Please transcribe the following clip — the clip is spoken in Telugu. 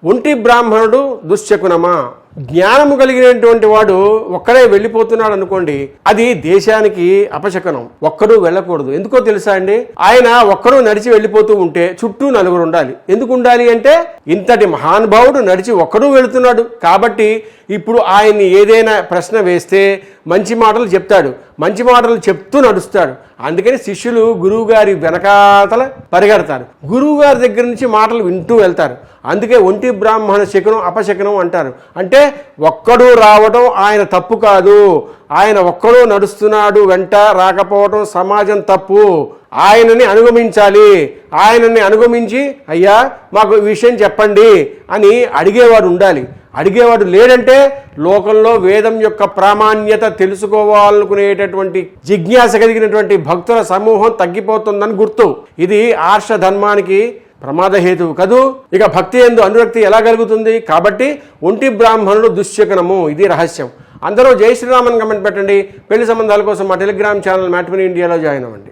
ఒంటి బ్రాహ్మణుడు దుశ్శకునమా? జ్ఞానము కలిగినటువంటి వాడు ఒక్కడే వెళ్ళిపోతున్నాడు అనుకోండి, అది దేశానికి అపశకనం. ఒక్కడూ వెళ్ళకూడదు. ఎందుకో తెలుసా అండి? ఆయన ఒక్కడూ నడిచి వెళ్ళిపోతూ ఉంటే చుట్టూ నలుగురు ఉండాలి. ఎందుకు ఉండాలి అంటే, ఇంతటి మహానుభావుడు నడిచి ఒక్కడూ వెళుతున్నాడు కాబట్టి ఇప్పుడు ఆయన్ని ఏదైనా ప్రశ్న వేస్తే మంచి మాటలు చెప్తాడు, మంచి మాటలు చెప్తూ నడుస్తాడు. అందుకని శిష్యులు గురువుగారి వెనకాతల పరిగెడతారు, గురువుగారి దగ్గర నుంచి మాటలు వింటూ వెళ్తారు. అందుకే ఒంటి బ్రాహ్మణ శకునం అపశకునం అంటారు. అంటే ఒక్కడూ రావడం ఆయన తప్పు కాదు, ఆయన ఒక్కడూ నడుస్తున్నాడు వెంట రాకపోవడం సమాజం తప్పు. ఆయనని అనుగమించాలి. ఆయనని అనుగమించి అయ్యా మాకు ఈ విషయం చెప్పండి అని అడిగేవాడు ఉండాలి. అడిగేవాడు లేడంటే లోకంలో వేదం యొక్క ప్రామాణ్యత తెలుసుకోవాలనుకునేటటువంటి జిజ్ఞాస కలిగినటువంటి భక్తుల సమూహం తగ్గిపోతుందని గుర్తు. ఇది ఆర్ష ధర్మానికి ప్రమాదహేతువు కదూ. ఇక భక్తి యందు అనురక్తి ఎలా కలుగుతుంది? కాబట్టి ఒంటి బ్రాహ్మణుడు దుశ్శకునము, ఇది రహస్యం. అందరూ జై శ్రీరామన్ కమెంట్ పెట్టండి. పెళ్లి సంబంధాల కోసం మా టెలిగ్రామ్ ఛానల్ మ్యాట్రిమోనీ ఇండియాలో జాయిన్ అవ్వండి.